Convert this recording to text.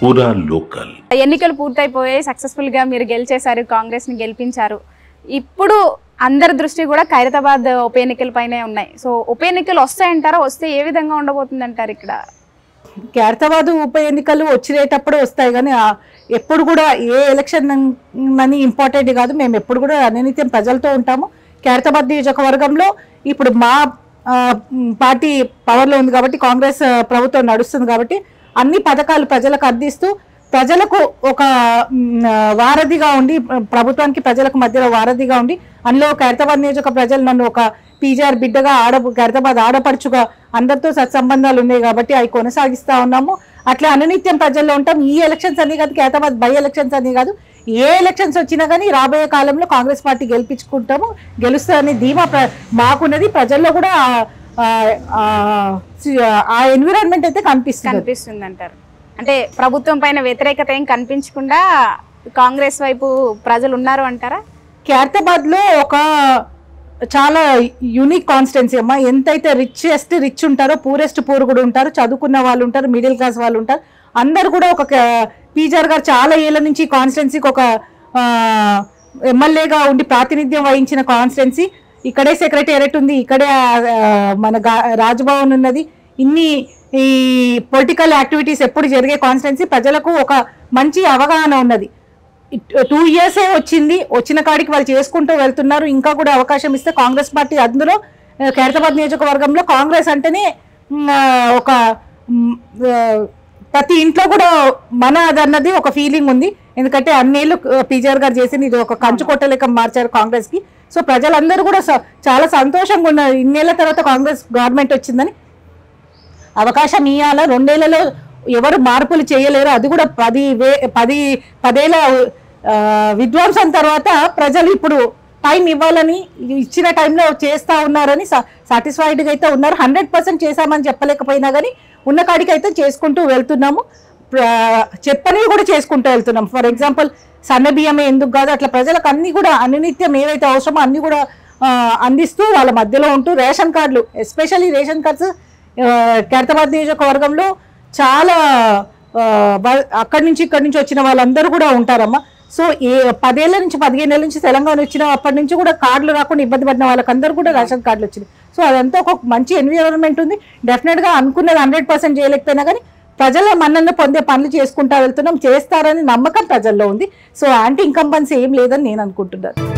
పూరా లోకల్. ఎన్నికలు పూర్తయిపోయాయి, సక్సెస్ఫుల్ గా మీరు గెలిచేశారు, కాంగ్రెస్ ని గెలిపించారు. ఇప్పుడు అందరి దృష్టి కూడా ఖైరతాబాద్ ఉప ఎన్నికల పైనే ఉన్నాయి. సో ఉప ఎన్నికలు వస్తాయంటారా? వస్తే ఏ విధంగా ఉండబోతుంది అంటారు? ఇక్కడ ఖైరతాబాద్ ఉప ఎన్నికలు వచ్చేటప్పుడు వస్తాయి, కానీ ఎప్పుడు కూడా ఏ ఎలక్షన్ అని ఇంపార్టెంట్ కాదు. మేము ఎప్పుడు కూడా అనినిత్యం ప్రజలతో ఉంటాము. ఖైరతాబాద్ నియోజకవర్గంలో ఇప్పుడు మా పార్టీ పవర్లో ఉంది కాబట్టి, కాంగ్రెస్ ప్రభుత్వం నడుస్తుంది కాబట్టి అన్ని పథకాలు ప్రజలకు అందిస్తూ ప్రజలకు ఒక వారధిగా ఉండి, ప్రభుత్వానికి ప్రజలకు మధ్యలో వారధిగా ఉండి, అందులో ఖైరతాబాద్ నియోజక ప్రజలు నన్ను ఒక పీజీఆర్ బిడ్డగా ఖైరతాబాద్ ఆడపడుచుగా అందరితో సత్సంబంధాలు ఉన్నాయి కాబట్టి అవి కొనసాగిస్తూ ఉన్నాము. అట్లా అనునిత్యం ప్రజల్లో ఉంటాం. ఈ ఎలక్షన్స్ అని కాదు, ఖైరతాబాద్ బై ఎలక్షన్స్ అని కాదు, ఏ ఎలక్షన్స్ వచ్చినా కానీ రాబోయే కాలంలో కాంగ్రెస్ పార్టీ గెలిపించుకుంటాము, గెలుస్తుందని ధీమా మాకున్నది. ప్రజల్లో కూడా ఆ ఎన్విరాన్మెంట్ అయితే కనిపిస్తుంది అంటారు. అంటే ప్రభుత్వం పైన వ్యతిరేకత ఏం కనిపించకుండా కాంగ్రెస్ వైపు ప్రజలు ఉన్నారు అంటారా? ఖైరతాబాద్ లో ఒక చాలా యూనిక్ కాన్స్టిట్యున్సీ అమ్మా. ఎంతైతే రిచెస్ట్ రిచ్ ఉంటారో పూరెస్ట్ పూర్ కూడా ఉంటారు, చదువుకున్న వాళ్ళు ఉంటారు, మిడిల్ క్లాస్ వాళ్ళు ఉంటారు. అందరు కూడా ఒక పీజీఆర్ గారు చాలా ఏళ్ళ నుంచి కాన్స్టిట్యున్సీకి ఒక ఎమ్మెల్యేగా ఉండి ప్రాతినిధ్యం వహించిన కాన్స్టిట్యున్సీ. ఇక్కడే సెక్రటేరియట్ ఉంది, ఇక్కడే మన రాజ్భవన్ ఉన్నది. ఇన్ని ఈ పొలిటికల్ యాక్టివిటీస్ ఎప్పుడు జరిగే కాన్స్టిట్యున్సీ. ప్రజలకు ఒక మంచి అవగాహన ఉన్నది. 2 years వచ్చింది, వచ్చిన కాడికి వాళ్ళు చేసుకుంటూ వెళ్తున్నారు. ఇంకా కూడా అవకాశం ఇస్తే కాంగ్రెస్ పార్టీ, అందులో ఖైరతాబాద్ నియోజకవర్గంలో కాంగ్రెస్ అంటేనే ఒక ప్రతి ఇంట్లో కూడా మన అదన్నది ఒక ఫీలింగ్ ఉంది. ఎందుకంటే అన్నేళ్ళు పీజీఆర్ గారు చేసింది, ఇది ఒక కంచు కొట్టలేక మార్చారు కాంగ్రెస్కి. సో ప్రజలందరూ కూడా చాలా సంతోషంగా ఉన్నారు. ఇన్నేళ్ల తర్వాత కాంగ్రెస్ గవర్నమెంట్ వచ్చిందని. అవకాశం ఇవ్వాల. 2 ఏళ్లలో ఎవరు మార్పులు చేయలేరు. అది కూడా 10 ఏళ్ళ విధ్వంసం తర్వాత ప్రజలు ఇప్పుడు టైం ఇవ్వాలని, ఇచ్చిన టైంలో చేస్తూ ఉన్నారని సాటిస్ఫైడ్గా అయితే ఉన్నారు. 100% చేశామని చెప్పలేకపోయినా కానీ ఉన్న కాడికి అయితే చేసుకుంటూ వెళ్తున్నాము. చెప్పనివి కూడా చేసుకుంటూ వెళ్తున్నాం. ఫర్ ఎగ్జాంపుల్ సన్న బియ్యమే ఎందుకు కాదు, అట్లా ప్రజలకు అన్ని కూడా అనునిత్యం ఏవైతే అవసరమో అన్ని కూడా అందిస్తూ వాళ్ళ మధ్యలో ఉంటూ, రేషన్ కార్డులు, ఎస్పెషల్లీ రేషన్ కార్డ్స్ ఖైరతాబాద్ నియోజకవర్గంలో చాలా అక్కడి నుంచి ఇక్కడి నుంచి వచ్చిన వాళ్ళందరూ కూడా ఉంటారమ్మా. సో 10 ఏళ్ళ నుంచి 15 ఏళ్ళ నుంచి తెలంగాణ వచ్చిన అప్పటి నుంచి కూడా కార్డులు రాకుండా ఇబ్బంది పడిన వాళ్ళకందరూ కూడా రేషన్ కార్డులు వచ్చినాయి. సో అదంతా ఒక మంచి ఎన్విరాన్మెంట్ ఉంది. డెఫినెట్గా అనుకున్నది 100% చేయలేకపోయినా కానీ ప్రజల మన్నన పొందే పనులు చేసుకుంటా వెళ్తున్నాం. చేస్తారని నమ్మకం ప్రజల్లో ఉంది. సో యాంటీ ఇన్కంబెన్సీ ఏం లేదని నేను అనుకుంటున్నాను.